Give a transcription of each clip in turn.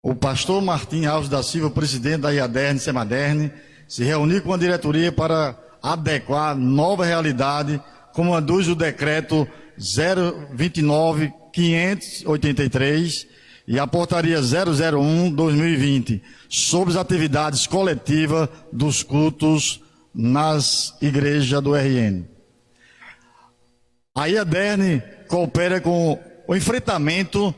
o pastor Martim Alves da Silva, presidente da IADERN, SEMADERN, se reuniu com a diretoria para adequar nova realidade, como induz o decreto 029.583 e a portaria 001/2020, sobre as atividades coletivas dos cultos nas igrejas do RN. A IADERN coopera com o enfrentamento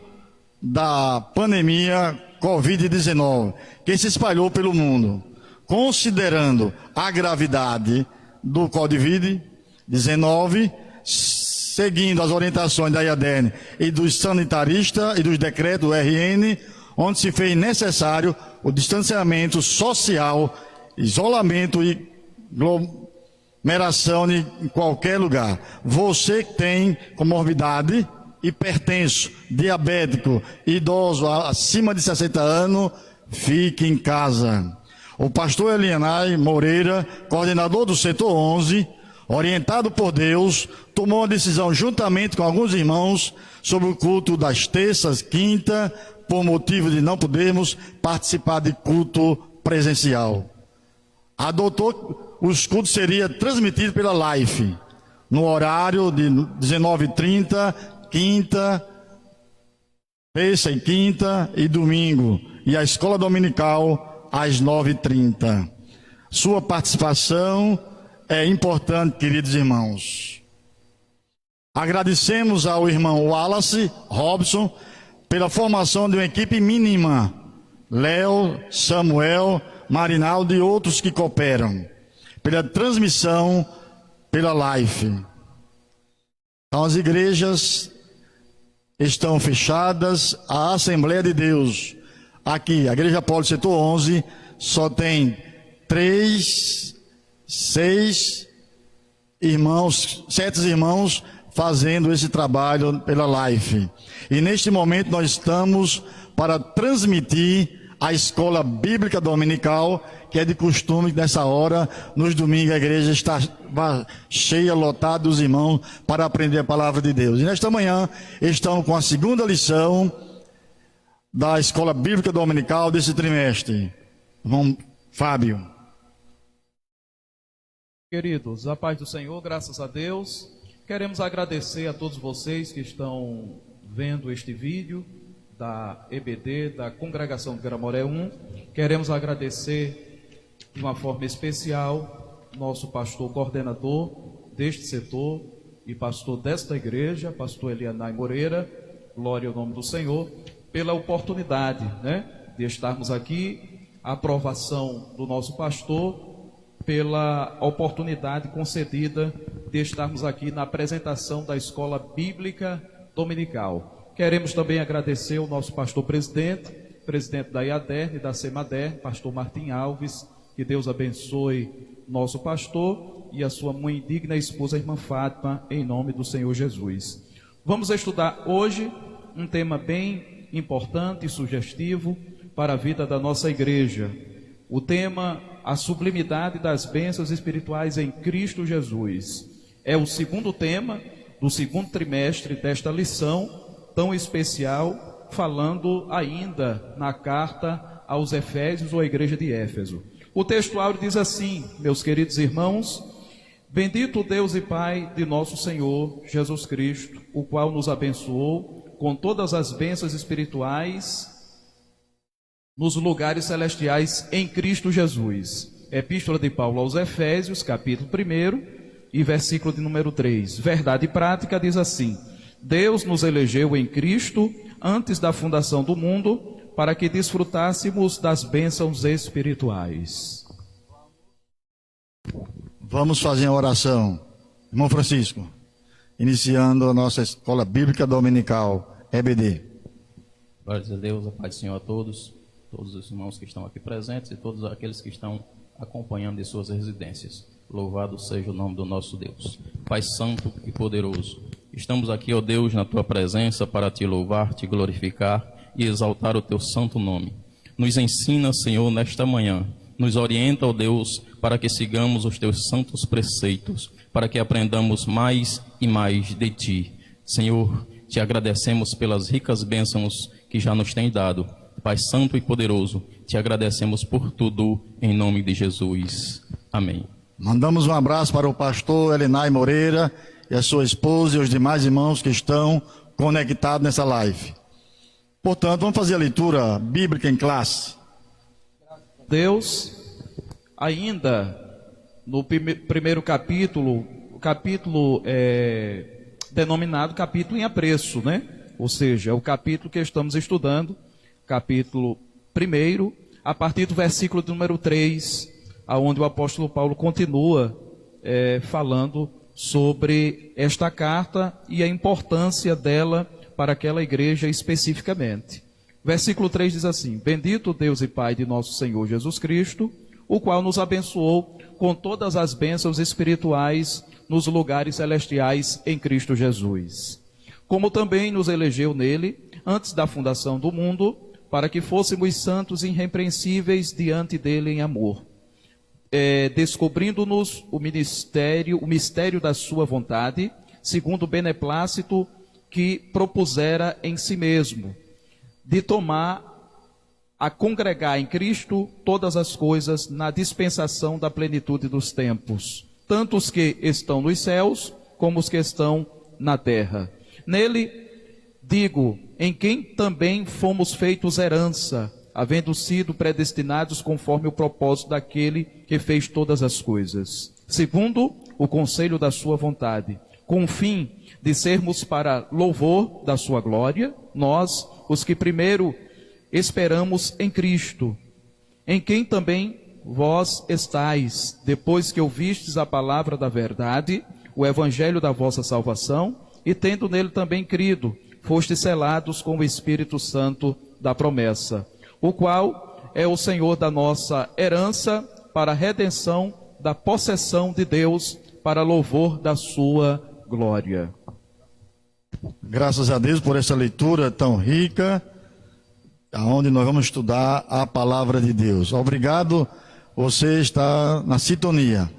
da pandemia Covid-19, que se espalhou pelo mundo. Considerando a gravidade do Covid-19, seguindo as orientações da IADERN e dos sanitaristas e dos decretos do RN, onde se fez necessário o distanciamento social, isolamento e aglomeração em qualquer lugar. Você que tem comorbidade, hipertenso, diabético, idoso acima de 60 anos, fique em casa. O pastor Elianai Moreira, coordenador do setor 11, orientado por Deus, tomou uma decisão juntamente com alguns irmãos sobre o culto das terças, quinta, por motivo de não podermos participar de culto presencial. Adotou os cultos seria transmitido pela live, no horário de 19h30, quinta, terça e quinta e domingo, e a escola dominical às 9h30. Sua participação é importante, queridos irmãos. Agradecemos ao irmão Wallace Robson pela formação de uma equipe mínima, Léo, Samuel, Marinaldo e outros que cooperam, pela transmissão pela live. Então, as igrejas estão fechadas, a Assembleia de Deus, aqui, a Igreja Polo Setor 11, só tem 6 irmãos, 7 irmãos fazendo esse trabalho pela live. E neste momento nós estamos para transmitir a escola bíblica dominical, que é de costume nessa hora, nos domingos a igreja está cheia, lotada dos irmãos para aprender a palavra de Deus. E nesta manhã estamos com a segunda lição da escola bíblica dominical desse trimestre. Irmão Fábio. Queridos, a paz do Senhor, graças a Deus. Queremos agradecer a todos vocês que estão vendo este vídeo da EBD, da Congregação do Gramoré 1. Queremos agradecer de uma forma especial nosso pastor coordenador deste setor e pastor desta igreja, pastor Elianai Moreira, glória ao nome do Senhor, pela oportunidade, de estarmos aqui, a aprovação do nosso pastor, pela oportunidade concedida de estarmos aqui na apresentação da Escola Bíblica Dominical. Queremos também agradecer ao nosso pastor presidente da IADERN e da SEMADERN, pastor Martim Alves, que Deus abençoe nosso pastor e a sua mãe digna esposa, a irmã Fátima, em nome do Senhor Jesus. Vamos estudar hoje um tema bem importante e sugestivo para a vida da nossa igreja. O tema, a sublimidade das bênçãos espirituais em Cristo Jesus. É o segundo tema do segundo trimestre desta lição tão especial, falando ainda na carta aos Efésios ou à igreja de Éfeso. O texto áureo diz assim, meus queridos irmãos: bendito Deus e Pai de nosso Senhor Jesus Cristo, o qual nos abençoou com todas as bênçãos espirituais nos lugares celestiais em Cristo Jesus. Epístola de Paulo aos Efésios, capítulo 1 e versículo de número 3. Verdade prática diz assim: Deus nos elegeu em Cristo antes da fundação do mundo, para que desfrutássemos das bênçãos espirituais. Vamos fazer a oração. Irmão Francisco, iniciando a nossa Escola Bíblica Dominical, EBD. Glórias a Deus, a paz do Senhor a todos os irmãos que estão aqui presentes e todos aqueles que estão acompanhando de suas residências. Louvado seja o nome do nosso Deus. Pai santo e poderoso, estamos aqui, ó Deus, na tua presença para te louvar, te glorificar e exaltar o teu santo nome. Nos ensina, Senhor, nesta manhã. Nos orienta, ó Deus, para que sigamos os teus santos preceitos, para que aprendamos mais e mais de ti. Senhor, te agradecemos pelas ricas bênçãos que já nos tem dado, Pai Santo e Poderoso, te agradecemos por tudo, em nome de Jesus. Amém. Mandamos um abraço para o pastor Elinay Moreira e a sua esposa e os demais irmãos que estão conectados nessa live. Portanto, vamos fazer a leitura bíblica em classe. Deus, ainda no primeiro capítulo, o capítulo denominado capítulo em apreço, né? Ou seja, é o capítulo que estamos estudando, capítulo 1, a partir do versículo de número 3, aonde o apóstolo Paulo continua falando sobre esta carta e a importância dela para aquela igreja especificamente. Versículo 3 diz assim: Bendito Deus e Pai de nosso Senhor Jesus Cristo, o qual nos abençoou com todas as bênçãos espirituais nos lugares celestiais em Cristo Jesus. Como também nos elegeu nele, antes da fundação do mundo, para que fôssemos santos e irrepreensíveis diante dele em amor, descobrindo-nos o mistério da sua vontade, segundo o beneplácito que propusera em si mesmo, de tomar a congregar em Cristo todas as coisas na dispensação da plenitude dos tempos, tanto os que estão nos céus, como os que estão na terra. Nele, digo, em quem também fomos feitos herança, havendo sido predestinados conforme o propósito daquele que fez todas as coisas, segundo o conselho da sua vontade, com o fim de sermos para louvor da sua glória, nós, os que primeiro esperamos em Cristo, em quem também vós estáis, depois que ouvistes a palavra da verdade, o evangelho da vossa salvação, e tendo nele também crido, fostes selados com o Espírito Santo da promessa, o qual é o Senhor da nossa herança para a redenção da possessão de Deus, para louvor da sua glória. Graças a Deus por essa leitura tão rica, onde nós vamos estudar a palavra de Deus. Obrigado, você está na sintonia.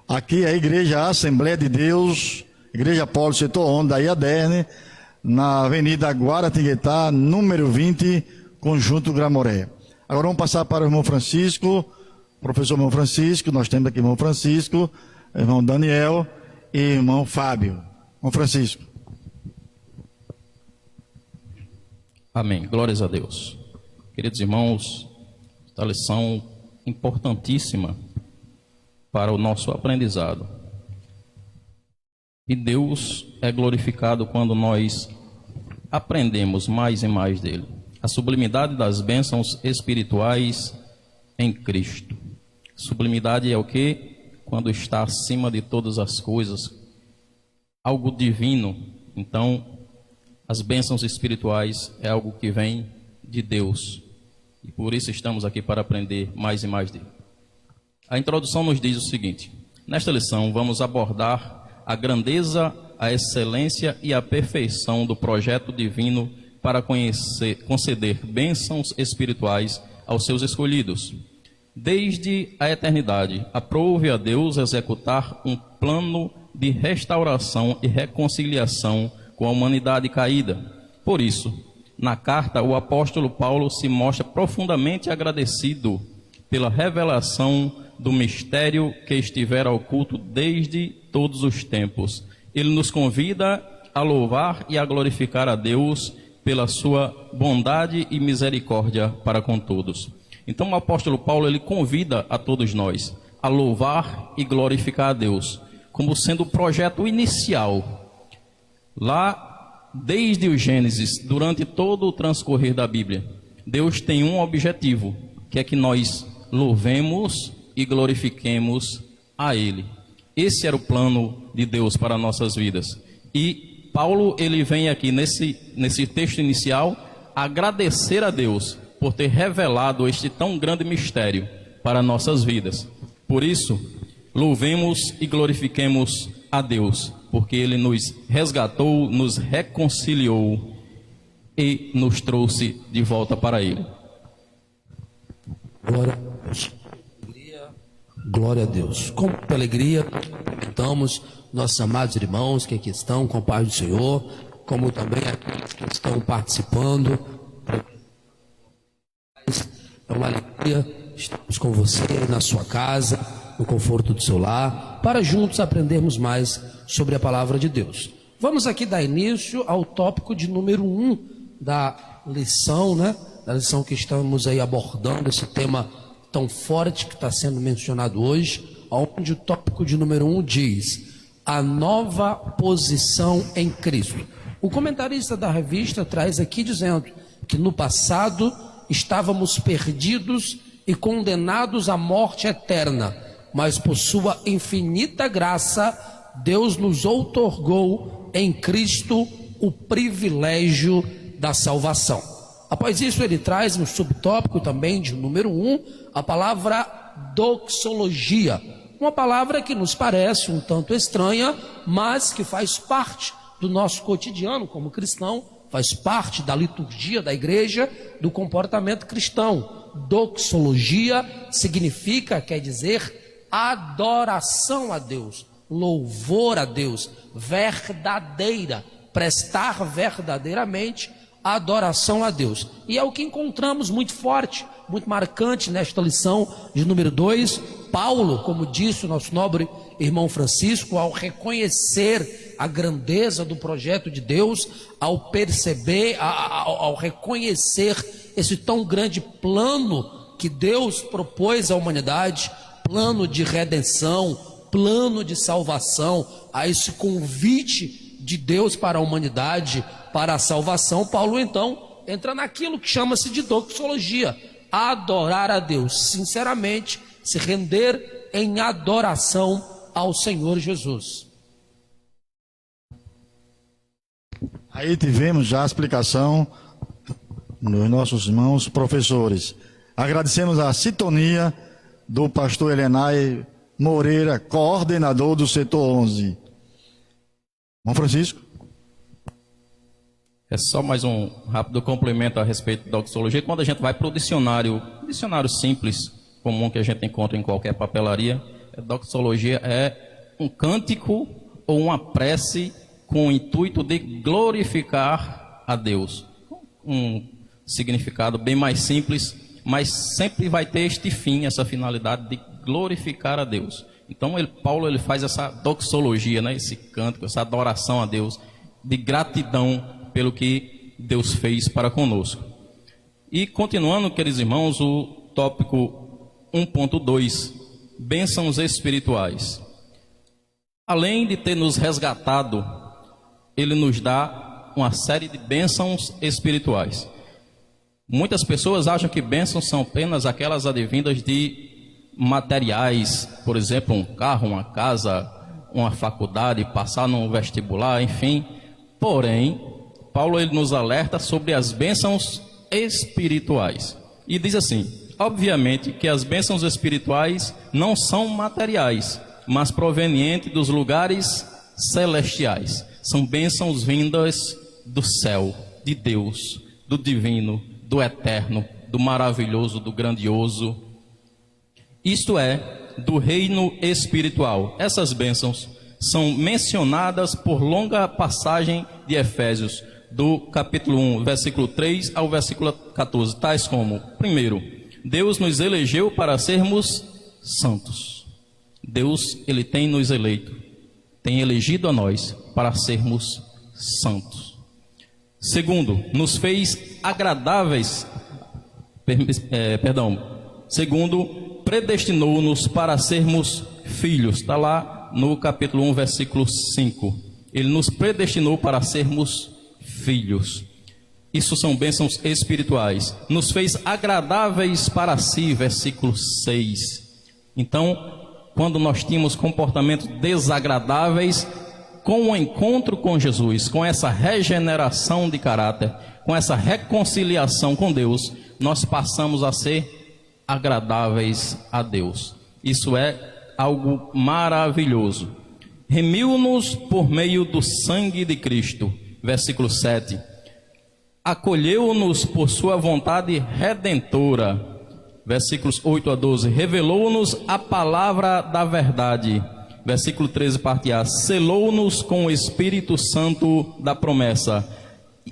Aqui é a Igreja Assembleia de Deus, Igreja Polo Setor 11, da IADERN, na Avenida Guaratinguetá, número 20, Conjunto Gramoré. Agora vamos passar para o irmão Francisco, professor irmão Francisco, nós temos aqui irmão Francisco, irmão Daniel e irmão Fábio. Irmão Francisco. Amém. Glórias a Deus. Queridos irmãos, esta lição importantíssima para o nosso aprendizado. E Deus é glorificado quando nós aprendemos mais e mais dele. A sublimidade das bênçãos espirituais em Cristo. Sublimidade é o quê? Quando está acima de todas as coisas, algo divino. Então, as bênçãos espirituais é algo que vem de Deus. E por isso estamos aqui para aprender mais e mais dele. A introdução nos diz o seguinte: nesta lição vamos abordar a grandeza, a excelência e a perfeição do projeto divino para conceder bênçãos espirituais aos seus escolhidos. Desde a eternidade, aprove a Deus executar um plano de restauração e reconciliação com a humanidade caída. Por isso, na carta, o apóstolo Paulo se mostra profundamente agradecido pela revelação do mistério que estivera oculto desde todos os tempos. Ele nos convida a louvar e a glorificar a Deus pela sua bondade e misericórdia para com todos. Então o apóstolo Paulo, ele convida a todos nós a louvar e glorificar a Deus, como sendo o projeto inicial, lá desde o Gênesis, durante todo o transcorrer da Bíblia. Deus tem um objetivo, que é que nós louvemos e glorifiquemos a Ele. Esse era o plano de Deus para nossas vidas. E Paulo, ele vem aqui nesse texto inicial agradecer a Deus por ter revelado este tão grande mistério para nossas vidas. Por isso, louvemos e glorifiquemos a Deus, porque Ele nos resgatou, nos reconciliou e nos trouxe de volta para Ele. Glória a Deus. Glória a Deus. Com alegria, cumprimentamos nossos amados irmãos que aqui estão com a paz do Senhor, como também aqueles que estão participando É uma alegria estarmos com você na sua casa, no conforto do seu lar, para juntos aprendermos mais sobre a palavra de Deus. Vamos aqui dar início ao tópico de número 1 da lição, né? Da lição que estamos aí abordando, esse tema tão forte que está sendo mencionado hoje, onde o tópico de número 1 diz: a nova posição em Cristo. O comentarista da revista traz aqui dizendo que no passado estávamos perdidos e condenados à morte eterna, mas por sua infinita graça, Deus nos outorgou em Cristo o privilégio da salvação. Após isso, ele traz no subtópico também de número 1 a palavra doxologia, uma palavra que nos parece um tanto estranha, mas que faz parte do nosso cotidiano como cristão, faz parte da liturgia da igreja, do comportamento cristão. Doxologia significa, quer dizer, adoração a Deus, louvor a Deus, verdadeira, prestar verdadeiramente adoração a Deus. E é o que encontramos muito forte, muito marcante nesta lição de número 2. Paulo, como disse o nosso nobre irmão Francisco, ao reconhecer a grandeza do projeto de Deus, ao perceber, ao reconhecer esse tão grande plano que Deus propôs à humanidade, plano de redenção, plano de salvação, a esse convite de Deus para a humanidade, para a salvação, Paulo então entra naquilo que chama-se de doxologia, adorar a Deus, sinceramente, se render em adoração ao Senhor Jesus. Aí tivemos já a explicação dos nossos irmãos professores. Agradecemos a sintonia do pastor Helenay Moreira, coordenador do setor 11. Irmão Francisco? É só mais um rápido complemento a respeito da doxologia. Quando a gente vai para o dicionário simples, comum que a gente encontra em qualquer papelaria, a doxologia é um cântico ou uma prece com o intuito de glorificar a Deus. Um significado bem mais simples, mas sempre vai ter este fim, essa finalidade de glorificar a Deus. Então Paulo faz essa doxologia, né, esse cântico, essa adoração a Deus, de gratidão pelo que Deus fez para conosco. E continuando, queridos irmãos, o tópico 1.2, bênçãos espirituais. Além de ter nos resgatado, ele nos dá uma série de bênçãos espirituais. Muitas pessoas acham que bênçãos são apenas aquelas advindas de materiais, por exemplo, um carro, uma casa, uma faculdade, passar num vestibular, enfim. Porém, Paulo ele nos alerta sobre as bênçãos espirituais. E diz assim: obviamente que as bênçãos espirituais não são materiais, mas provenientes dos lugares celestiais. São bênçãos vindas do céu, de Deus, do divino, do eterno, do maravilhoso, do grandioso. Isto é, do reino espiritual. Essas bênçãos são mencionadas por longa passagem de Efésios, do capítulo 1, versículo 3 ao versículo 14, tais como: primeiro, Deus nos elegeu para sermos santos. Deus, ele tem nos eleito, tem elegido a nós para sermos santos. Segundo, nos fez agradáveis, segundo, predestinou-nos para sermos filhos. Está lá no capítulo 1, versículo 5. Ele nos predestinou para sermos filhos. Isso são bênçãos espirituais. Nos fez agradáveis para si, versículo 6. Então, quando nós tínhamos comportamentos desagradáveis, com o encontro com Jesus, com essa regeneração de caráter, com essa reconciliação com Deus, nós passamos a ser agradáveis a Deus. Isso é algo maravilhoso. Remiu-nos por meio do sangue de Cristo, versículo 7. Acolheu-nos por sua vontade redentora, versículos 8 a 12. Revelou-nos a palavra da verdade, versículo 13, parte A. Selou-nos com o Espírito Santo da promessa.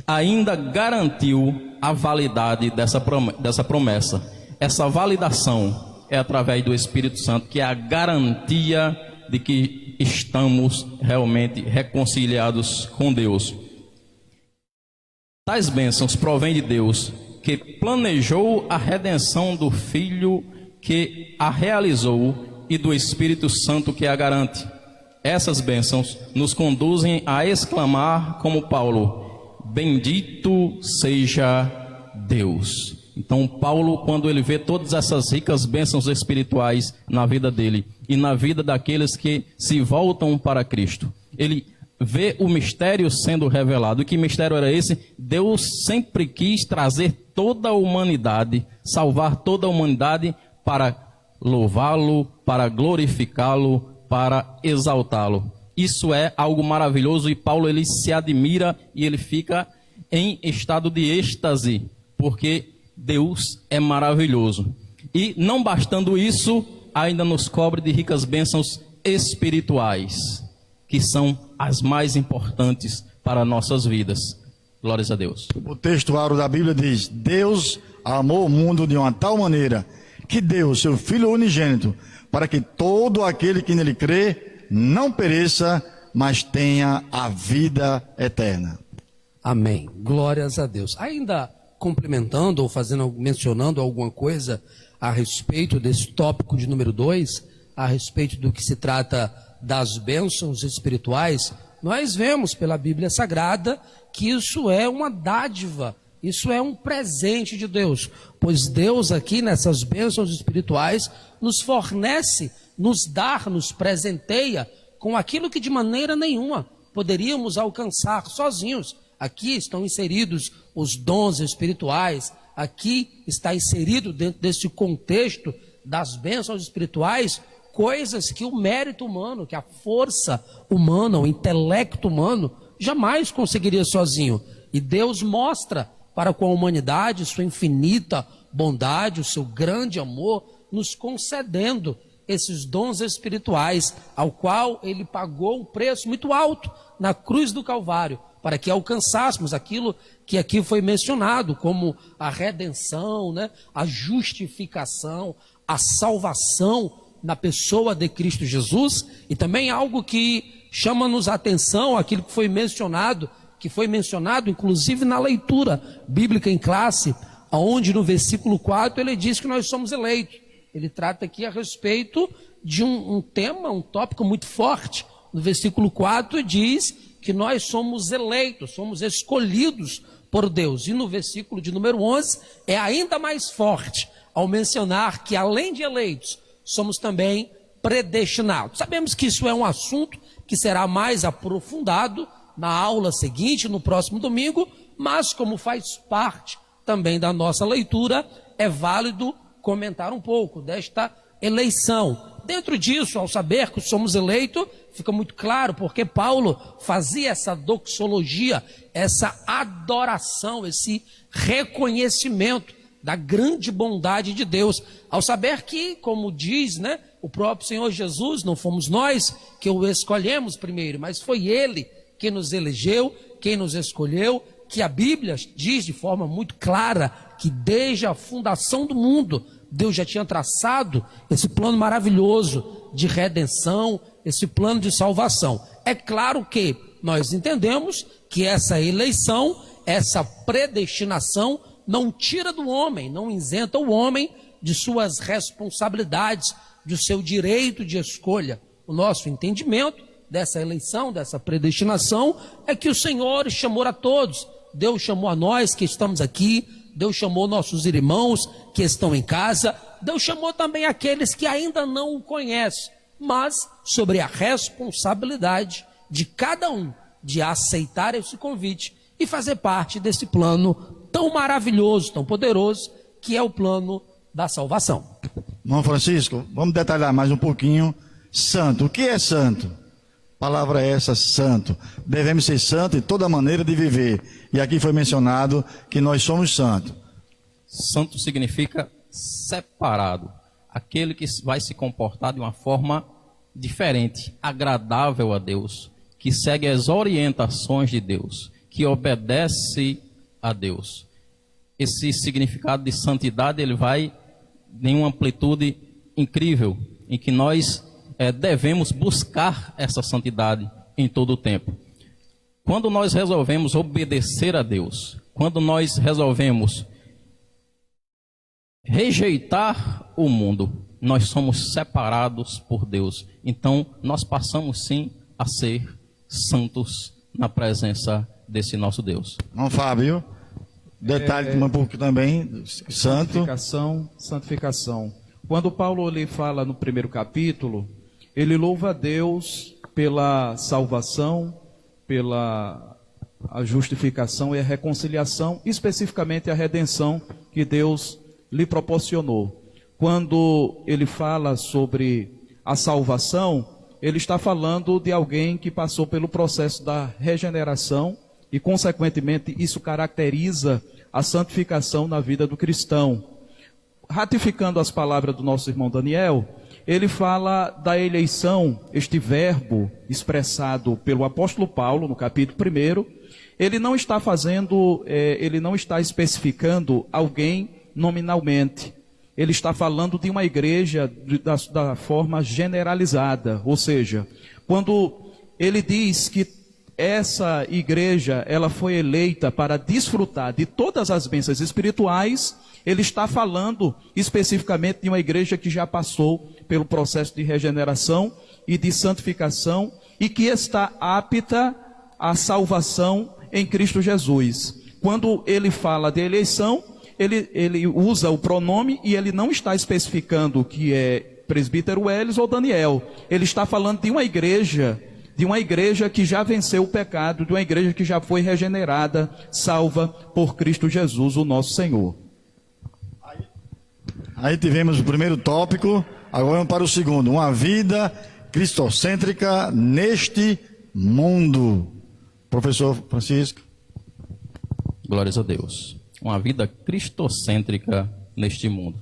Ainda garantiu a validade dessa promessa. Essa validação é através do Espírito Santo, que é a garantia de que estamos realmente reconciliados com Deus. Tais bênçãos provêm de Deus, que planejou a redenção do Filho, que a realizou, e do Espírito Santo, que a garante. Essas bênçãos nos conduzem a exclamar como Paulo: bendito seja Deus. Então Paulo, quando ele vê todas essas ricas bênçãos espirituais na vida dele e na vida daqueles que se voltam para Cristo, ele vê o mistério sendo revelado. E que mistério era esse? Deus sempre quis trazer toda a humanidade, salvar toda a humanidade para louvá-lo, para glorificá-lo, para exaltá-lo. Isso é algo maravilhoso, e Paulo ele se admira e ele fica em estado de êxtase, porque Deus é maravilhoso. E não bastando isso, ainda nos cobre de ricas bênçãos espirituais, que são as mais importantes para nossas vidas. Glórias a Deus. O texto áureo da Bíblia diz: Deus amou o mundo de uma tal maneira que deu seu Filho unigênito, para que todo aquele que nele crê não pereça, mas tenha a vida eterna. Amém. Glórias a Deus. Ainda complementando ou mencionando alguma coisa a respeito desse tópico de número 2, a respeito do que se trata das bênçãos espirituais, nós vemos pela Bíblia Sagrada que isso é uma dádiva, isso é um presente de Deus, pois Deus aqui nessas bênçãos espirituais nos fornece, nos dá, nos presenteia com aquilo que de maneira nenhuma poderíamos alcançar sozinhos. Aqui estão inseridos os dons espirituais, aqui está inserido dentro desse contexto das bênçãos espirituais coisas que o mérito humano, que a força humana, o intelecto humano jamais conseguiria sozinho. E Deus mostra para com a humanidade sua infinita bondade, o seu grande amor, nos concedendo esses dons espirituais, ao qual ele pagou um preço muito alto na cruz do Calvário, para que alcançássemos aquilo que aqui foi mencionado, como a redenção, né? A justificação, a salvação na pessoa de Cristo Jesus. E também algo que chama-nos a atenção, aquilo que foi mencionado inclusive na leitura bíblica em classe, onde no versículo 4 ele diz que nós somos eleitos. Ele trata aqui a respeito de um tema, um tópico muito forte. No versículo 4 diz que nós somos eleitos, somos escolhidos por Deus. E no versículo de número 11 é ainda mais forte, ao mencionar que além de eleitos, somos também predestinados. Sabemos que isso é um assunto que será mais aprofundado na aula seguinte, no próximo domingo, mas como faz parte também da nossa leitura, é válido comentar um pouco desta eleição. Dentro disso, ao saber que somos eleitos, fica muito claro porque Paulo fazia essa doxologia, essa adoração, esse reconhecimento da grande bondade de Deus, ao saber que, como diz, né, o próprio Senhor Jesus, não fomos nós que o escolhemos primeiro, mas foi Ele que nos elegeu, quem nos escolheu, que a Bíblia diz de forma muito clara que desde a fundação do mundo, Deus já tinha traçado esse plano maravilhoso de redenção, esse plano de salvação. É claro que nós entendemos que essa eleição, essa predestinação, não tira do homem, não isenta o homem de suas responsabilidades, de seu direito de escolha. O nosso entendimento dessa eleição, dessa predestinação, é que o Senhor chamou a todos. Deus chamou a nós que estamos aqui, Deus chamou nossos irmãos que estão em casa, Deus chamou também aqueles que ainda não o conhecem, mas sobre a responsabilidade de cada um de aceitar esse convite e fazer parte desse plano tão maravilhoso, tão poderoso, que é o plano da salvação. Irmão Francisco, vamos detalhar mais um pouquinho. Santo, o que é santo? Palavra essa, santo. Devemos ser santos em toda maneira de viver. E aqui foi mencionado que nós somos santos. Santo significa separado. Aquele que vai se comportar de uma forma diferente, agradável a Deus, que segue as orientações de Deus, que obedece a Deus. esse significado de santidade, ele vai em uma amplitude incrível, em que nós devemos buscar essa santidade em todo o tempo. Quando nós resolvemos obedecer a Deus, quando nós resolvemos rejeitar o mundo, nós somos separados por Deus. Então, nós passamos sim a ser santos na presença desse nosso Deus. Não, Fábio. Detalhe um pouco também, santo. Santificação. Quando Paulo ele fala no primeiro capítulo, ele louva a Deus pela salvação, pela a justificação e a reconciliação, especificamente a redenção que Deus lhe proporcionou. Quando ele fala sobre a salvação, ele está falando de alguém que passou pelo processo da regeneração e, consequentemente, isso caracteriza a santificação na vida do cristão. Ratificando as palavras do nosso irmão Daniel, ele fala da eleição, este verbo expressado pelo apóstolo Paulo no capítulo 1, ele não está especificando alguém nominalmente. Ele está falando de uma igreja da forma generalizada, ou seja, quando ele diz que essa igreja ela foi eleita para desfrutar de todas as bênçãos espirituais, ele está falando especificamente de uma igreja que já passou pelo processo de regeneração e de santificação e que está apta à salvação em Cristo Jesus. Quando ele fala de eleição, ele usa o pronome e ele não está especificando que é presbítero Welles ou Daniel. Ele está falando de uma igreja que já venceu o pecado, de uma igreja que já foi regenerada, salva por Cristo Jesus, o nosso Senhor. Aí tivemos o primeiro tópico, agora vamos para o segundo. Uma vida cristocêntrica neste mundo. Professor Francisco. Glórias a Deus. Uma vida cristocêntrica neste mundo.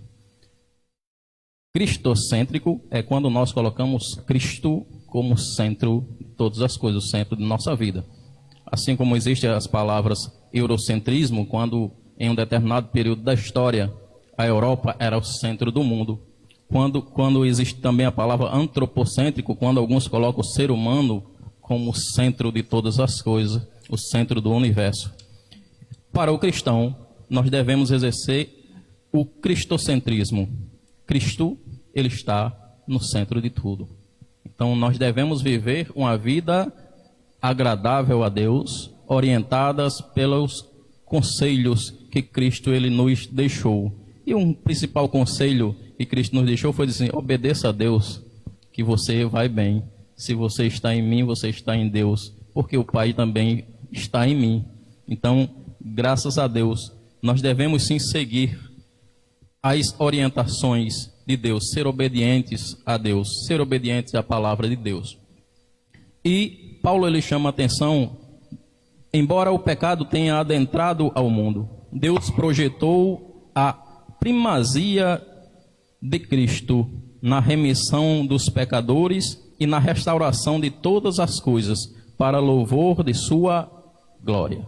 Cristocêntrico é quando nós colocamos Cristo como centro de todas as coisas, o centro de nossa vida. Assim como existem as palavras eurocentrismo, quando em um determinado período da história a Europa era o centro do mundo. Quando existe também a palavra antropocêntrico, quando alguns colocam o ser humano como o centro de todas as coisas, o centro do universo. Para o cristão, nós devemos exercer o cristocentrismo. Cristo, ele está no centro de tudo. Então, nós devemos viver uma vida agradável a Deus, orientadas pelos conselhos que Cristo ele nos deixou. E um principal conselho que Cristo nos deixou foi dizer: obedeça a Deus, que você vai bem. Se você está em mim, você está em Deus, porque o Pai também está em mim. Então, graças a Deus, nós devemos sim seguir as orientações de Deus, ser obedientes a Deus, ser obedientes à palavra de Deus. E Paulo ele chama a atenção, embora o pecado tenha adentrado ao mundo, Deus projetou a primazia de Cristo na remissão dos pecadores e na restauração de todas as coisas, para louvor de sua glória.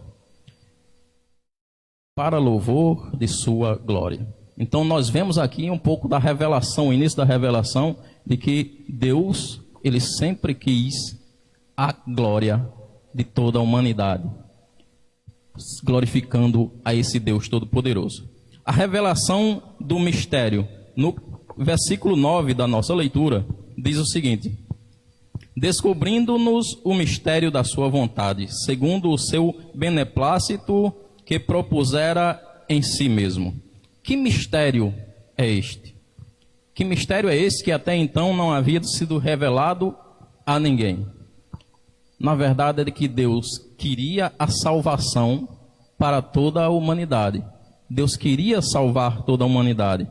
Para louvor de sua glória. Então nós vemos aqui um pouco da revelação, o início da revelação, de que Deus, ele sempre quis a glória de toda a humanidade, glorificando a esse Deus Todo-Poderoso. A revelação do mistério, no versículo 9 da nossa leitura, diz o seguinte: descobrindo-nos o mistério da sua vontade, segundo o seu beneplácito que propusera em si mesmo. Que mistério é este? Que mistério é esse que até então não havia sido revelado a ninguém? Na verdade, é de que Deus queria a salvação para toda a humanidade. Deus queria salvar toda a humanidade.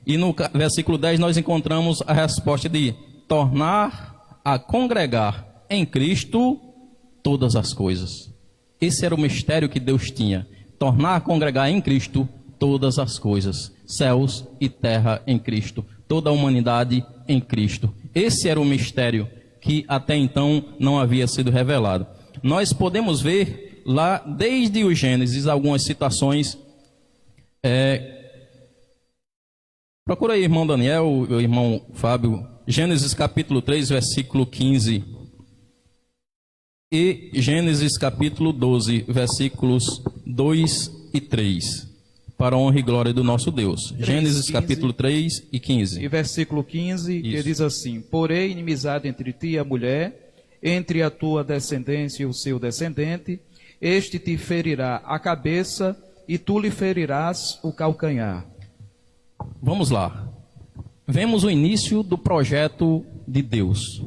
E no versículo 10 nós encontramos a resposta de tornar a congregar em Cristo todas as coisas. Esse era o mistério que Deus tinha. Tornar a congregar em Cristo todas as coisas. Céus e terra em Cristo. Toda a humanidade em Cristo. Esse era o mistério que até então não havia sido revelado. Nós podemos ver lá, desde o Gênesis, algumas citações Procura aí, irmão Daniel, o irmão Fábio, Gênesis capítulo 3, versículo 15 e Gênesis capítulo 12, versículos 2 e 3, para a honra e glória do nosso Deus. Gênesis 15, capítulo 3 e 15. E versículo 15, que diz assim: Porém, inimizade entre ti e a mulher, entre a tua descendência e o seu descendente, este te ferirá a cabeça e tu lhe ferirás o calcanhar. Vamos lá. Vemos o início do projeto de Deus.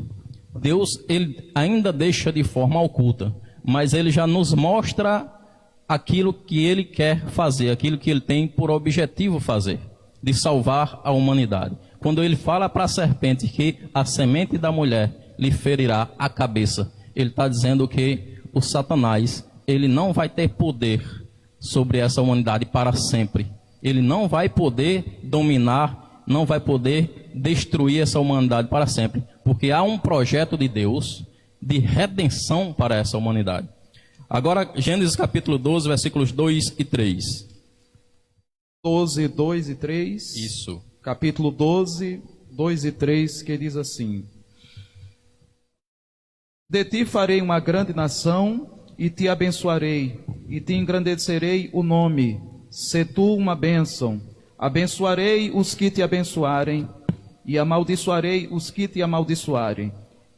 Deus, ele ainda deixa de forma oculta, mas ele já nos mostra aquilo que ele quer fazer, aquilo que ele tem por objetivo fazer, de salvar a humanidade. Quando ele fala para a serpente que a semente da mulher lhe ferirá a cabeça, ele está dizendo que o Satanás, ele não vai ter poder sobre essa humanidade para sempre. Ele não vai poder dominar, não vai poder destruir essa humanidade para sempre, porque há um projeto de Deus de redenção para essa humanidade. Agora, Gênesis capítulo 12, versículos 2 e 3. 12, 2 e 3. Isso. Capítulo 12, 2 e 3, que diz assim: De ti farei uma grande nação, e te abençoarei, e te engrandecerei o nome. Se tu uma bênção, abençoarei os que te abençoarem, e amaldiçoarei os que te amaldiçoarem.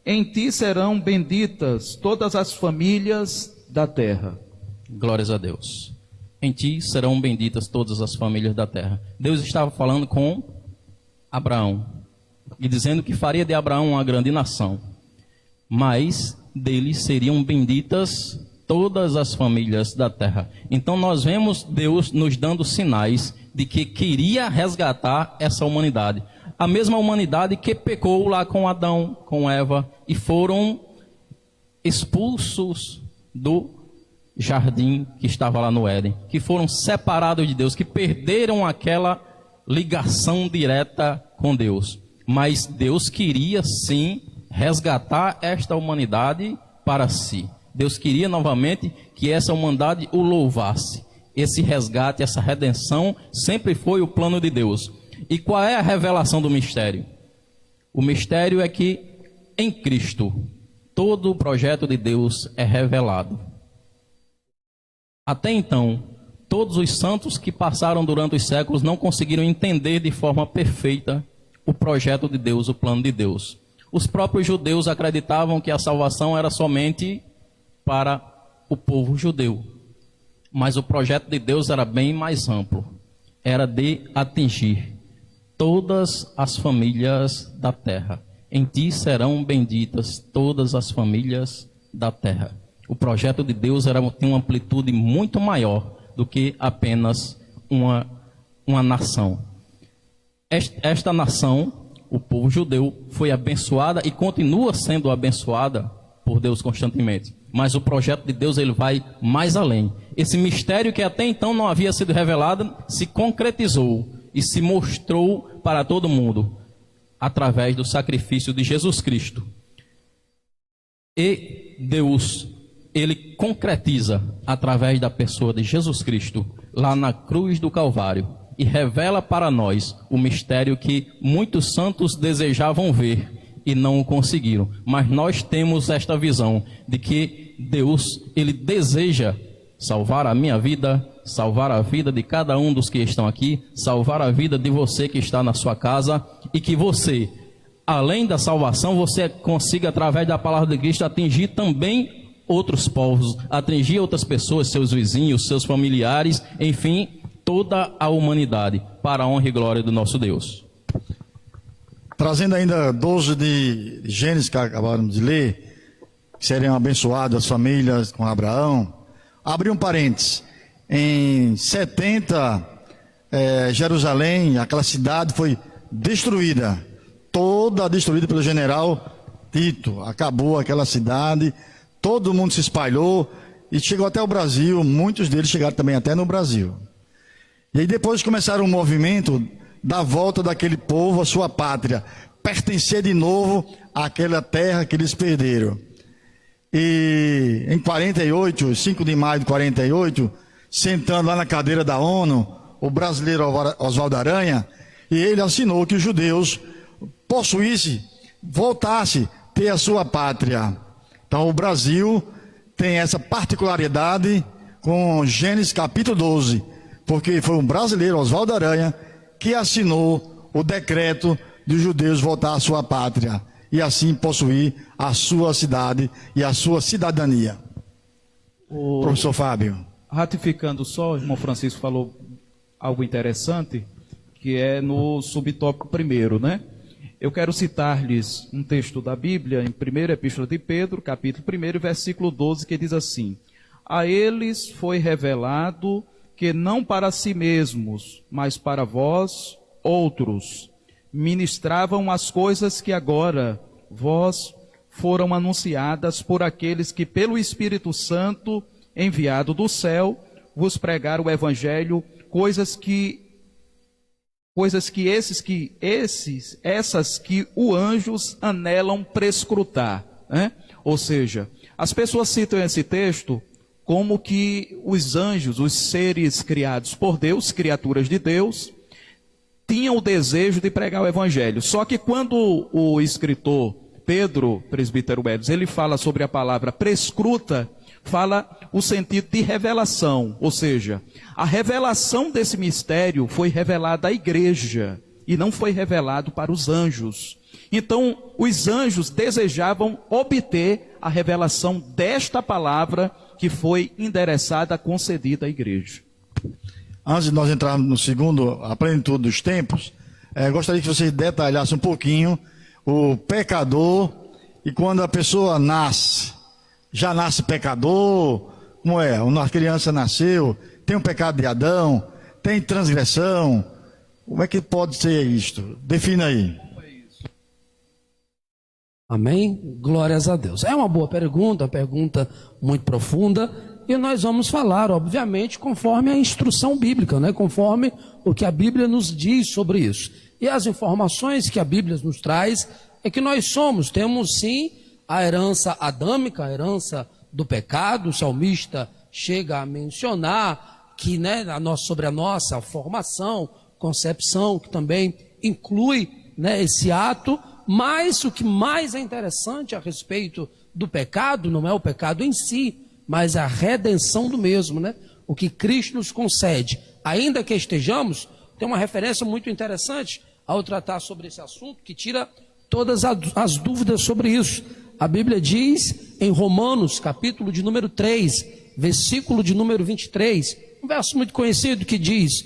Em ti serão benditas todas as famílias da terra. Glórias a Deus. Em ti serão benditas todas as famílias da terra. Deus estava falando com Abraão e dizendo que faria de Abraão uma grande nação, mas dele seriam benditas todas as famílias da terra. Então nós vemos Deus nos dando sinais de que queria resgatar essa humanidade. A mesma humanidade que pecou lá com Adão, com Eva, e foram expulsos do jardim que estava lá no Éden, que foram separados de Deus, que perderam aquela ligação direta com Deus. Mas Deus queria sim resgatar esta humanidade para si. Deus queria novamente que essa humanidade o louvasse. Esse resgate, essa redenção sempre foi o plano de Deus. E qual é a revelação do mistério? O mistério é que em Cristo todo o projeto de Deus é revelado. Até então, todos os santos que passaram durante os séculos não conseguiram entender de forma perfeita o projeto de Deus, o plano de Deus. Os próprios judeus acreditavam que a salvação era somente para o povo judeu. Mas o projeto de Deus era bem mais amplo. Era de atingir todas as famílias da terra. Em ti serão benditas todas as famílias da terra. O projeto de Deus tinha uma amplitude muito maior do que apenas uma nação. Esta nação, o povo judeu, foi abençoada e continua sendo abençoada por Deus constantemente. Mas o projeto de Deus ele vai mais além. Esse mistério que até então não havia sido revelado se concretizou e se mostrou para todo mundo através do sacrifício de Jesus Cristo. E Deus, ele concretiza através da pessoa de Jesus Cristo lá na cruz do Calvário e revela para nós o mistério que muitos santos desejavam ver e não o conseguiram. Mas nós temos esta visão de que Deus, ele deseja salvar a minha vida, salvar a vida de cada um dos que estão aqui, salvar a vida de você que está na sua casa, e que você, além da salvação, você consiga, através da palavra de Cristo, atingir também outros povos, atingir outras pessoas, seus vizinhos, seus familiares, enfim, toda a humanidade, para a honra e glória do nosso Deus. Trazendo ainda 12 de Gênesis que acabamos de ler, que seriam abençoadas as famílias com Abraão. Abri um parênteses. Em 70, Jerusalém, aquela cidade foi destruída. Toda destruída pelo general Tito. Acabou aquela cidade, todo mundo se espalhou e chegou até o Brasil. Muitos deles chegaram também até no Brasil. E aí depois começaram um movimento da volta daquele povo à sua pátria, pertencer de novo àquela terra que eles perderam. E em 48, 5 de maio de 48, sentando lá na cadeira da ONU, o brasileiro Oswaldo Aranha, e ele assinou que os judeus voltassem a ter a sua pátria. Então o Brasil tem essa particularidade com Gênesis capítulo 12, porque foi um brasileiro, Oswaldo Aranha, que assinou o decreto dos judeus voltar à sua pátria e assim possuir a sua cidade e a sua cidadania. Professor Fábio. Ratificando só, o irmão Francisco falou algo interessante, que é no subtópico 1º, né? Eu quero citar-lhes um texto da Bíblia, em 1ª Epístola de Pedro, capítulo 1, versículo 12, que diz assim: a eles foi revelado que não para si mesmos, mas para vós, outros, ministravam as coisas que agora vós foram anunciadas por aqueles que pelo Espírito Santo, enviado do céu, vos pregaram o Evangelho, essas que os anjos anelam prescrutar, né? Ou seja, as pessoas citam esse texto como que os anjos, os seres criados por Deus, criaturas de Deus, tinham o desejo de pregar o Evangelho. Só que quando o escritor Pedro, presbítero Edes, ele fala sobre a palavra prescruta, fala o sentido de revelação, ou seja, a revelação desse mistério foi revelada à igreja e não foi revelado para os anjos. Então, os anjos desejavam obter a revelação desta palavra que foi endereçada, concedida à igreja. Antes de nós entrarmos no segundo, a plenitude dos tempos, gostaria que você detalhasse um pouquinho o pecador e quando a pessoa nasce. Já nasce pecador? Como é? Uma criança nasceu, tem um pecado de Adão, tem transgressão. Como é que pode ser isto? Defina aí. Amém? Glórias a Deus. É uma boa pergunta, uma pergunta muito profunda, e nós vamos falar, obviamente, conforme a instrução bíblica, né? Conforme o que a Bíblia nos diz sobre isso. E as informações que a Bíblia nos traz é que nós temos sim a herança adâmica, a herança do pecado. O salmista chega a mencionar que, né, sobre a nossa formação, concepção, que também inclui, né, esse ato. Mas o que mais é interessante a respeito do pecado não é o pecado em si, mas a redenção do mesmo, né? O que Cristo nos concede. Ainda que estejamos, tem uma referência muito interessante ao tratar sobre esse assunto, que tira todas as dúvidas sobre isso. A Bíblia diz em Romanos, capítulo de número 3, versículo de número 23, um verso muito conhecido que diz: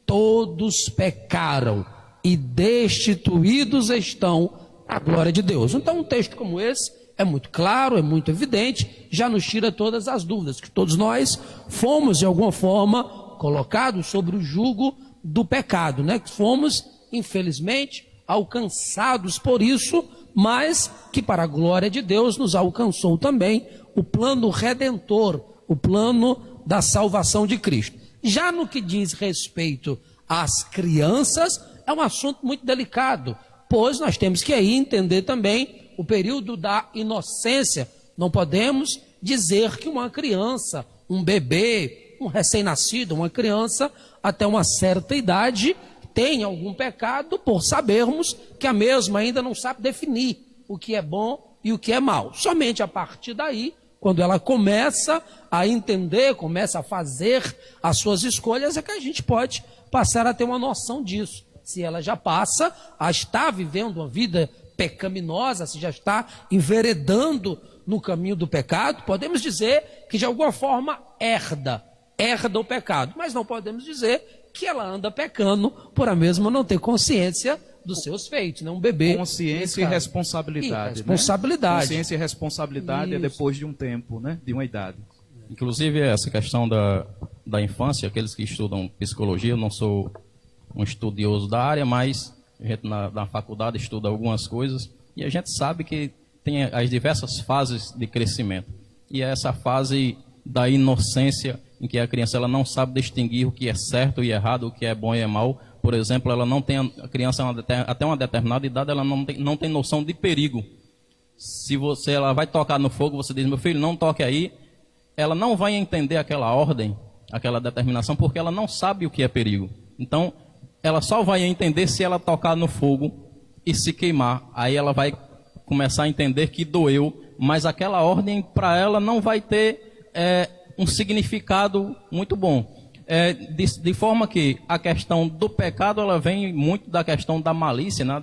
todos pecaram e destituídos estão da glória de Deus. Então um texto como esse é muito claro, é muito evidente, já nos tira todas as dúvidas, que todos nós fomos de alguma forma colocados sobre o jugo do pecado, né? Que fomos, infelizmente, alcançados por isso, mas que para a glória de Deus nos alcançou também o plano redentor, o plano da salvação de Cristo. Já no que diz respeito às crianças, é um assunto muito delicado, pois nós temos que aí entender também o período da inocência. Não podemos dizer que uma criança, um bebê, um recém-nascido, uma criança até uma certa idade tem algum pecado, por sabermos que a mesma ainda não sabe definir o que é bom e o que é mal. Somente a partir daí, quando ela começa a entender, começa a fazer as suas escolhas, é que a gente pode passar a ter uma noção disso. Se ela já passa a estar vivendo uma vida pecaminosa, se já está enveredando no caminho do pecado, podemos dizer que de alguma forma herda o pecado, mas não podemos dizer que ela anda pecando por a mesma não ter consciência dos seus feitos, né? Um bebê. Consciência e responsabilidade. Responsabilidade. Né? Consciência e responsabilidade Isso. é depois de um tempo, né? De uma idade. Inclusive, essa questão da infância, aqueles que estudam psicologia, eu não sou um estudioso da área, mas a gente na faculdade estuda algumas coisas e a gente sabe que tem as diversas fases de crescimento. E é essa fase da inocência em que a criança ela não sabe distinguir o que é certo e errado, o que é bom e é mal. Por exemplo, ela não tem, a criança até uma determinada idade ela não tem noção de perigo. Se ela vai tocar no fogo, você diz: meu filho, não toque aí. Ela não vai entender aquela ordem aquela determinação, porque ela não sabe o que é perigo. Então, ela só vai entender se ela tocar no fogo e se queimar. Aí ela vai começar a entender que doeu, mas aquela ordem para ela não vai ter um significado muito bom. De forma que a questão do pecado, ela vem muito da questão da malícia, né?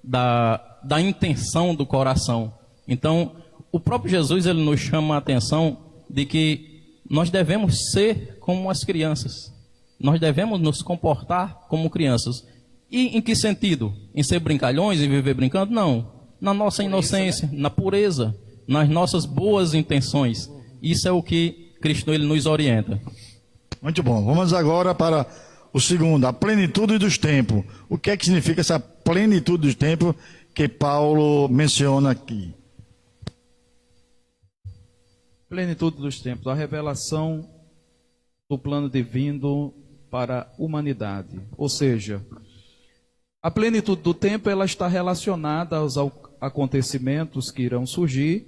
da intenção do coração. Então, o próprio Jesus, ele nos chama a atenção de que nós devemos ser como as crianças. Nós devemos nos comportar como crianças. E em que sentido? Em ser brincalhões e viver brincando? Não. Na nossa inocência, na pureza, nas nossas boas intenções. Isso é o que Cristo, ele nos orienta. Muito bom. Vamos agora para o segundo, a plenitude dos tempos. O que é que significa essa plenitude dos tempos que Paulo menciona aqui? Plenitude dos tempos, a revelação do plano divino para a humanidade. Ou seja, a plenitude do tempo, ela está relacionada aos acontecimentos que irão surgir,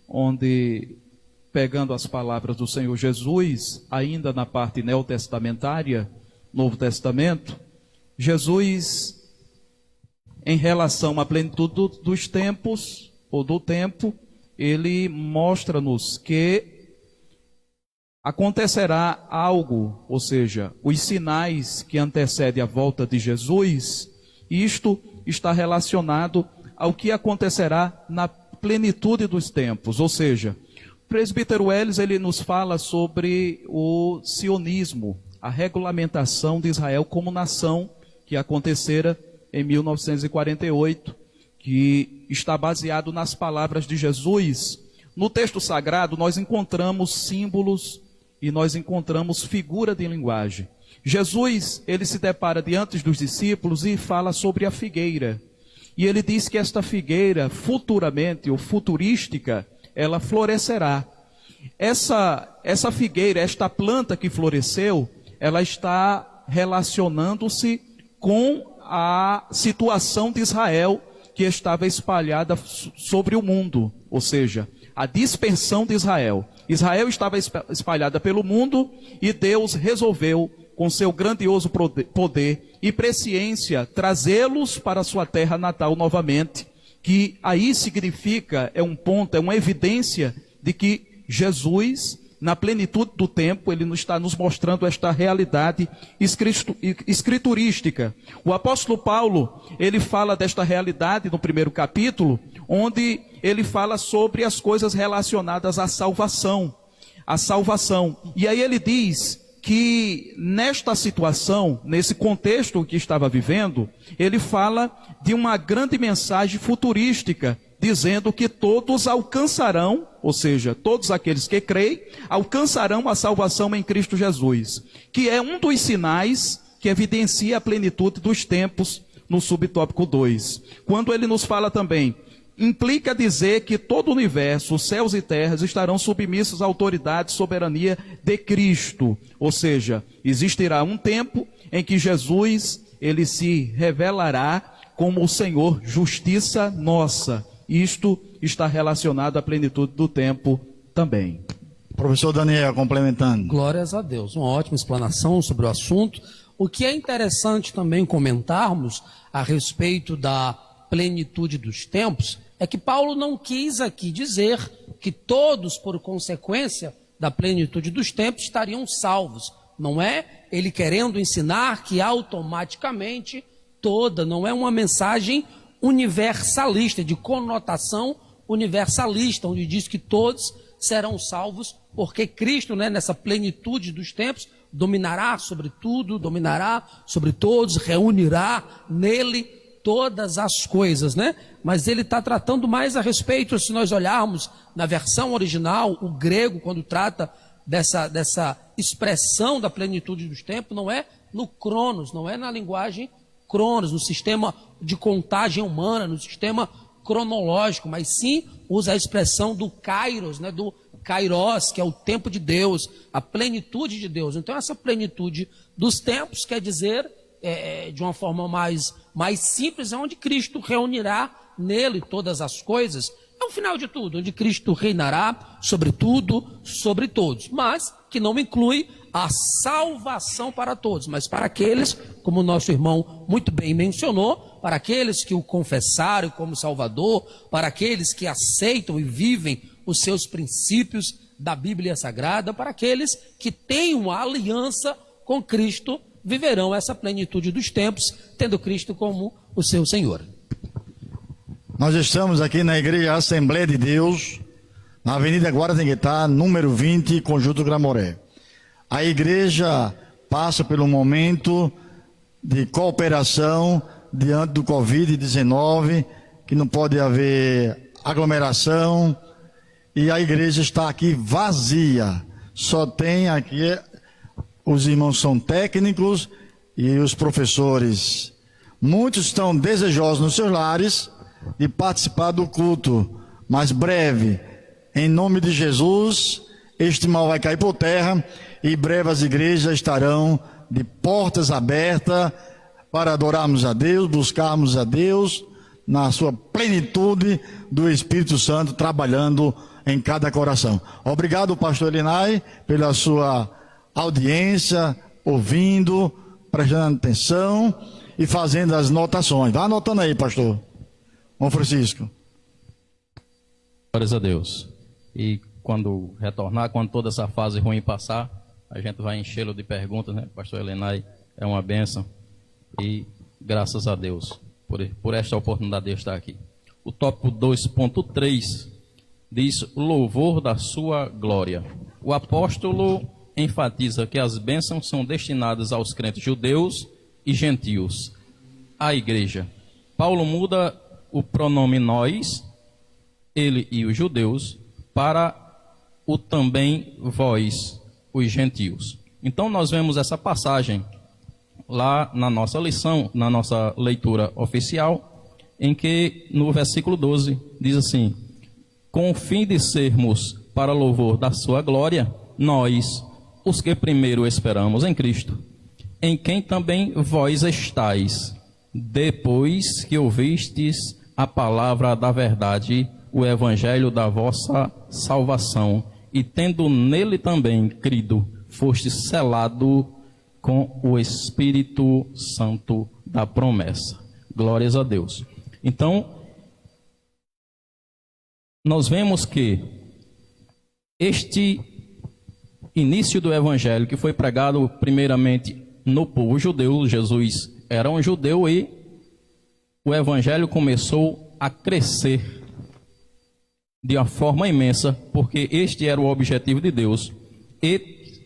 onde, pegando as palavras do Senhor Jesus, ainda na parte neotestamentária, Novo Testamento, Jesus, em relação à plenitude dos tempos, ou do tempo, ele mostra-nos que acontecerá algo, ou seja, os sinais que antecedem a volta de Jesus, isto está relacionado ao que acontecerá na plenitude dos tempos, ou seja, o presbítero Welles, ele nos fala sobre o sionismo, a regulamentação de Israel como nação que acontecera em 1948, que está baseado nas palavras de Jesus. No texto sagrado nós encontramos símbolos e nós encontramos figura de linguagem. Jesus, ele se depara diante dos discípulos e fala sobre a figueira. E ele diz que esta figueira, futuramente ou futurística, ela florescerá. Essa figueira, esta planta que floresceu, ela está relacionando-se com a situação de Israel que estava espalhada sobre o mundo, ou seja, a dispersão de Israel. Israel estava espalhada pelo mundo e Deus resolveu, com seu grandioso poder e presciência, trazê-los para a sua terra natal novamente, que aí significa, é um ponto, é uma evidência de que Jesus, na plenitude do tempo, ele está nos mostrando esta realidade escriturística. O apóstolo Paulo, ele fala desta realidade no primeiro capítulo, onde ele fala sobre as coisas relacionadas à salvação. A salvação. E aí ele diz que nesta situação, nesse contexto que estava vivendo, ele fala de uma grande mensagem futurística, dizendo que todos alcançarão, ou seja, todos aqueles que creem, alcançarão a salvação em Cristo Jesus, que é um dos sinais que evidencia a plenitude dos tempos no subtópico 2. Quando ele nos fala também, implica dizer que todo o universo, os céus e terras, estarão submissos à autoridade e soberania de Cristo, ou seja, existirá um tempo em que Jesus, ele se revelará como o Senhor, justiça nossa. Isto está relacionado à plenitude do tempo também. Professor Daniel, complementando. Glórias a Deus. Uma ótima explanação sobre o assunto. O que é interessante também comentarmos a respeito da plenitude dos tempos é que Paulo não quis aqui dizer que todos, por consequência da plenitude dos tempos, estariam salvos. Não é ele querendo ensinar que automaticamente não é uma mensagem universalista, de conotação universalista, onde diz que todos serão salvos, porque Cristo, nessa plenitude dos tempos, dominará sobre tudo, dominará sobre todos, reunirá nele todas as coisas, Mas ele está tratando mais a respeito, se nós olharmos na versão original, o grego, quando trata dessa expressão da plenitude dos tempos, não é no cronos, não é na linguagem cronos, no sistema de contagem humana, no sistema cronológico, mas sim usa a expressão do kairos, do kairos, que é o tempo de Deus, a plenitude de Deus. Então essa plenitude dos tempos quer dizer, de uma forma mais simples, é onde Cristo reunirá nele todas as coisas. é o final de tudo, onde Cristo reinará sobre tudo, sobre todos, mas que não inclui a salvação para todos, mas para aqueles, como o nosso irmão muito bem mencionou, para aqueles que o confessaram como Salvador, para aqueles que aceitam e vivem os seus princípios da Bíblia Sagrada, para aqueles que têm uma aliança com Cristo, viverão essa plenitude dos tempos, tendo Cristo como o seu Senhor. Nós estamos aqui na Igreja Assembleia de Deus, na Avenida Guaratinguetá, número 20, Conjunto Gramoré. A igreja passa pelo momento de cooperação diante do Covid-19, que não pode haver aglomeração, e a igreja está aqui vazia. Só tem aqui, os irmãos são técnicos e os professores. Muitos estão desejosos nos seus lares de participar do culto, mas breve, em nome de Jesus, este mal vai cair por terra e breve as igrejas estarão de portas abertas para adorarmos a Deus, buscarmos a Deus na sua plenitude do Espírito Santo trabalhando em cada coração. Obrigado, pastor Elinai, pela sua audiência, ouvindo, prestando atenção e fazendo as notações. Vá anotando aí, pastor. Bom Francisco. Glórias a Deus. E quando retornar, quando toda essa fase ruim passar, a gente vai enchê-lo de perguntas, né? Pastor Elenay é uma bênção. E graças a Deus por esta oportunidade de estar aqui. O tópico 2.3 diz louvor da sua glória. O apóstolo enfatiza que as bênçãos são destinadas aos crentes judeus e gentios, à igreja. Paulo muda o pronome nós, ele e os judeus, para o também vós, os gentios. Então nós vemos essa passagem lá na nossa lição, na nossa leitura oficial, em que no versículo 12 diz assim: com o fim de sermos para louvor da sua glória, nós, os que primeiro esperamos em Cristo, em quem também vós estáis, depois que ouvistes a palavra da verdade, o evangelho da vossa salvação, e tendo nele também crido, foste selado com o Espírito Santo da promessa. Glórias a Deus. Então, nós vemos que este início do evangelho, que foi pregado primeiramente no povo judeu, Jesus era um judeu e o evangelho começou a crescer de uma forma imensa, porque este era o objetivo de Deus, e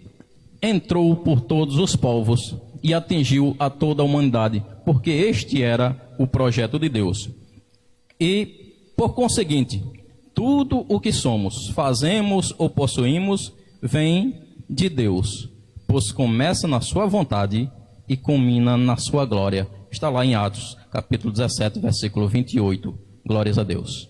entrou por todos os povos e atingiu a toda a humanidade, porque este era o projeto de Deus. E, por conseguinte, tudo o que somos, fazemos ou possuímos, vem de Deus, pois começa na sua vontade e culmina na sua glória. Está lá em Atos, capítulo 17, versículo 28. Glórias a Deus.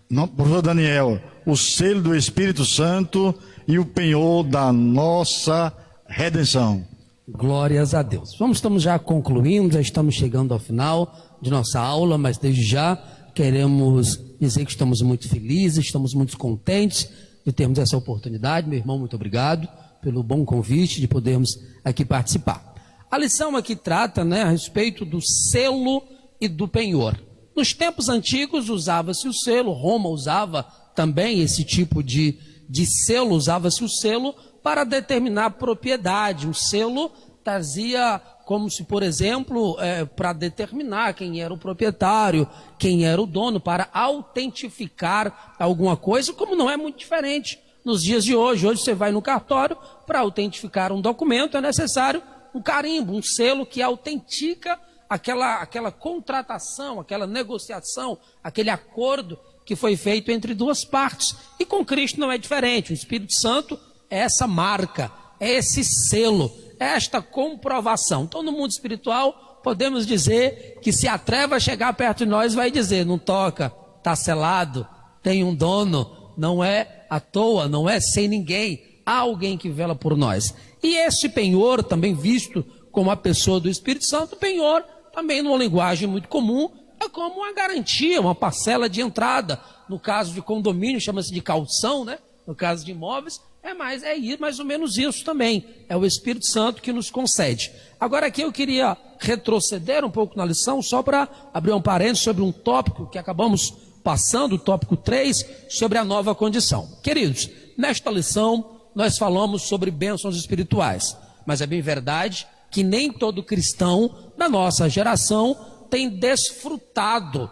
Não, professor Daniel, o selo do Espírito Santo e o penhor da nossa redenção. Glórias a Deus. Estamos já concluindo, já estamos chegando ao final de nossa aula, mas desde já queremos dizer que estamos muito felizes, estamos muito contentes de termos essa oportunidade. Meu irmão, muito obrigado pelo bom convite de podermos aqui participar. A lição aqui trata, a respeito do selo e do penhor. Nos tempos antigos usava-se o selo, Roma usava também esse tipo de selo, usava-se o selo para determinar propriedade. O selo trazia como se, por exemplo, para determinar quem era o proprietário, quem era o dono, para autentificar alguma coisa, como não é muito diferente nos dias de hoje. Hoje você vai no cartório, para autentificar um documento é necessário um carimbo, um selo que autentica aquela contratação, aquela negociação, aquele acordo que foi feito entre duas partes. E com Cristo não é diferente. O Espírito Santo é essa marca, é esse selo, é esta comprovação. Então, no mundo espiritual, podemos dizer que se a treva chegar perto de nós, vai dizer, não toca, está selado, tem um dono, não é à toa, não é sem ninguém, há alguém que vela por nós. E esse penhor, também visto como a pessoa do Espírito Santo, penhor, também numa linguagem muito comum, é como uma garantia, uma parcela de entrada. No caso de condomínio, chama-se de caução, né? No caso de imóveis, é mais ou menos isso também. É o Espírito Santo que nos concede. Agora aqui eu queria retroceder um pouco na lição, só para abrir um parênteses sobre um tópico que acabamos passando, o tópico 3, sobre a nova condição. Queridos, nesta lição nós falamos sobre bênçãos espirituais, mas é bem verdade que nem todo cristão da nossa geração tem desfrutado,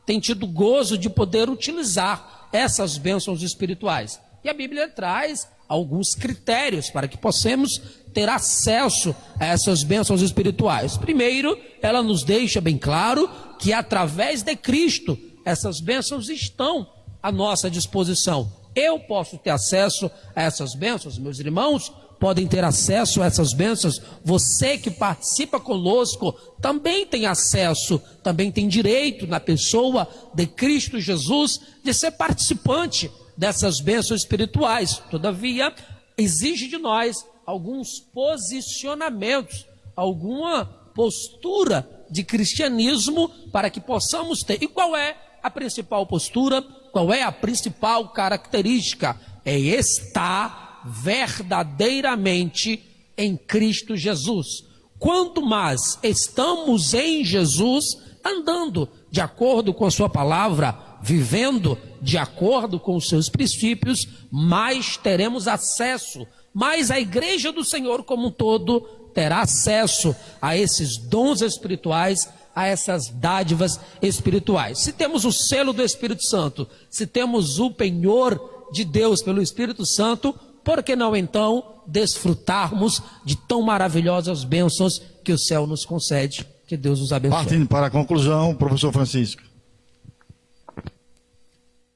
tem tido gozo de poder utilizar essas bênçãos espirituais. E a Bíblia traz alguns critérios para que possamos ter acesso a essas bênçãos espirituais. Primeiro, ela nos deixa bem claro que através de Cristo essas bênçãos estão à nossa disposição. Eu posso ter acesso a essas bênçãos, meus irmãos podem ter acesso a essas bênçãos. Você que participa conosco também tem acesso, também tem direito na pessoa de Cristo Jesus de ser participante dessas bênçãos espirituais. Todavia, exige de nós alguns posicionamentos, alguma postura de cristianismo para que possamos ter. E qual é a principal postura? Qual é a principal característica? É estar verdadeiramente em Cristo Jesus. Quanto mais estamos em Jesus, andando de acordo com a sua palavra, vivendo de acordo com os seus princípios, mais teremos acesso, mais a igreja do Senhor como um todo terá acesso a esses dons espirituais, a essas dádivas espirituais. Se temos o selo do Espírito Santo, se temos o penhor de Deus pelo Espírito Santo, por que não então desfrutarmos de tão maravilhosas bênçãos que o céu nos concede? Que Deus nos abençoe. Partindo para a conclusão, professor Francisco.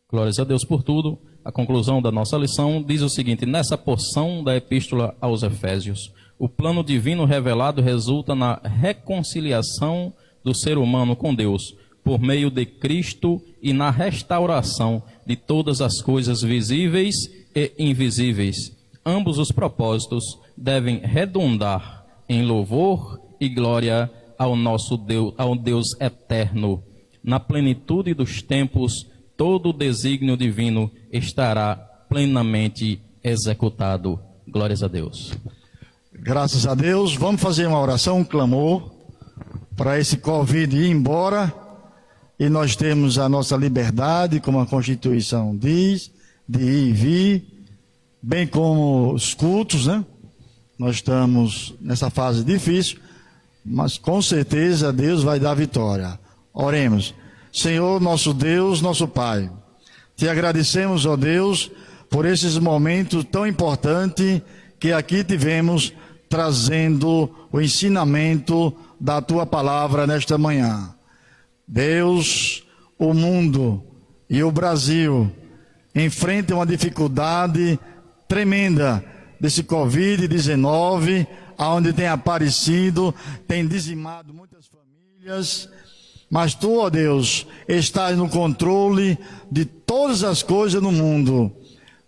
Glórias a Deus por tudo. A conclusão da nossa lição diz o seguinte: nessa porção da epístola aos Efésios, o plano divino revelado resulta na reconciliação do ser humano com Deus, por meio de Cristo, e na restauração de todas as coisas visíveis e invisíveis. Ambos os propósitos devem redundar em louvor e glória ao nosso Deus, ao Deus eterno. Na plenitude dos tempos, todo o desígnio divino estará plenamente executado. Glórias a Deus. Graças a Deus. Vamos fazer uma oração, um clamor para esse Covid ir embora e nós temos a nossa liberdade, como a Constituição diz, de ir e vir, bem como os cultos, né? Nós estamos nessa fase difícil, mas com certeza Deus vai dar vitória. Oremos. Senhor, nosso Deus, nosso Pai, te agradecemos, ó Deus, por esses momentos tão importantes que aqui tivemos, trazendo o ensinamento da Tua Palavra nesta manhã. Deus, o mundo e o Brasil enfrentam uma dificuldade tremenda desse Covid-19, onde tem aparecido, tem dizimado muitas famílias, mas Tu, ó Deus, estás no controle de todas as coisas no mundo.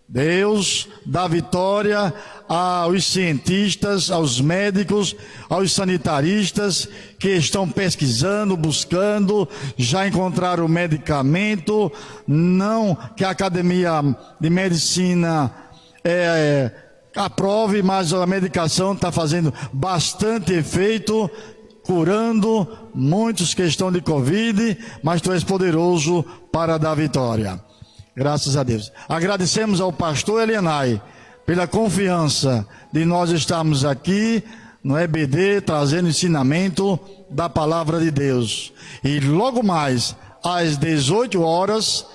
Deus dá vitória aos cientistas, aos médicos, aos sanitaristas que estão pesquisando, buscando, já encontraram o medicamento, não que a Academia de Medicina aprove, mas a medicação está fazendo bastante efeito, curando muitos que estão de Covid, mas Tu és poderoso para dar vitória. Graças a Deus. Agradecemos ao pastor Elianai pela confiança de nós estarmos aqui no EBD trazendo ensinamento da palavra de Deus. E logo mais, às 18 horas,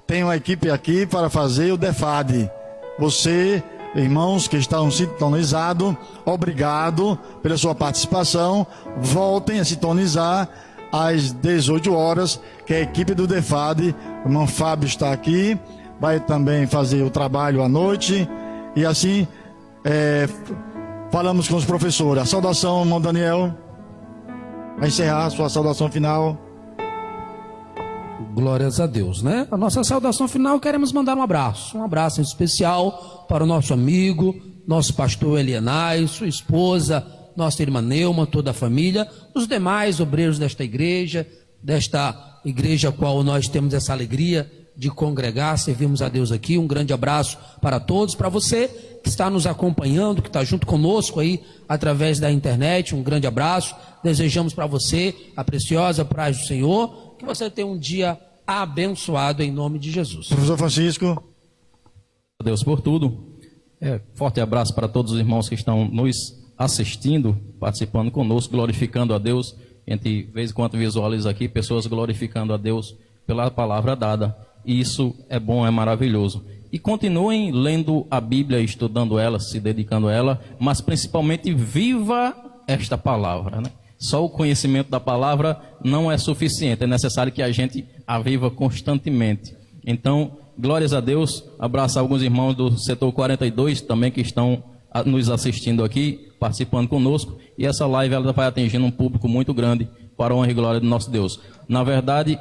tem uma equipe aqui para fazer o DEFAD. Você, irmãos que estão sintonizados, obrigado pela sua participação. Voltem a sintonizar às 18 horas, que a equipe do DEFAD, o irmão Fábio está aqui, vai também fazer o trabalho à noite, e assim falamos com os professores. A saudação, irmão Daniel, vai encerrar a sua saudação final. Glórias a Deus, né? A nossa saudação final, queremos mandar um abraço especial para o nosso amigo, nosso pastor Elianai, sua esposa, nossa irmã Neuma, toda a família, os demais obreiros desta igreja, desta igreja a qual nós temos essa alegria de congregar, servimos a Deus aqui. Um grande abraço para todos, para você que está nos acompanhando, que está junto conosco aí através da internet, um grande abraço. Desejamos para você a preciosa paz do Senhor, que você tenha um dia abençoado em nome de Jesus. Professor Francisco. Deus por tudo. Forte abraço para todos os irmãos que estão nos assistindo, participando conosco, glorificando a Deus. A gente, de vez em quando, visualiza aqui pessoas glorificando a Deus pela palavra dada. E isso é bom, é maravilhoso. E continuem lendo a Bíblia, estudando ela, se dedicando a ela, mas principalmente viva esta palavra, né? Só o conhecimento da palavra não é suficiente, é necessário que a gente a viva constantemente. Então, glórias a Deus, abraço a alguns irmãos do setor 42 também que estão nos assistindo aqui, participando conosco, e essa live ela vai atingindo um público muito grande para a honra e glória do nosso Deus. Na verdade,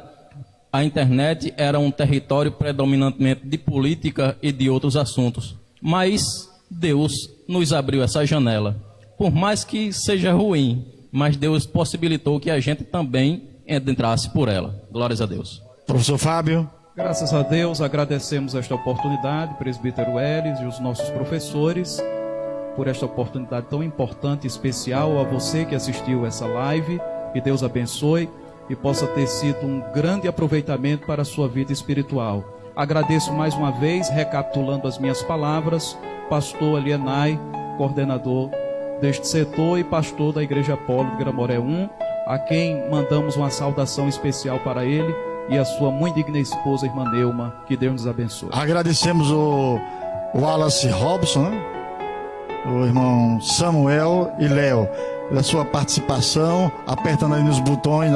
a internet era um território predominantemente de política e de outros assuntos, mas Deus nos abriu essa janela, por mais que seja ruim, mas Deus possibilitou que a gente também entrasse por ela. Glórias a Deus. Professor Fábio. Graças a Deus, agradecemos esta oportunidade, presbítero Elis e os nossos professores, por esta oportunidade tão importante e especial. A você que assistiu essa live, que Deus abençoe e possa ter sido um grande aproveitamento para a sua vida espiritual. Agradeço mais uma vez, recapitulando as minhas palavras, pastor Alienay, coordenador deste setor e pastor da Igreja Apolo de Gramoré 1, a quem mandamos uma saudação especial para ele e a sua muito digna esposa, irmã Neuma, que Deus nos abençoe. Agradecemos o Wallace Robson, né? O irmão Samuel e Léo, pela sua participação, apertando aí nos botões,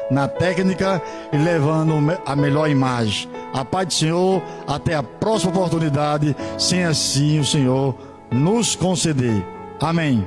na técnica e levando a melhor imagem. A paz do Senhor, até a próxima oportunidade, sem assim o Senhor nos conceder. Amém.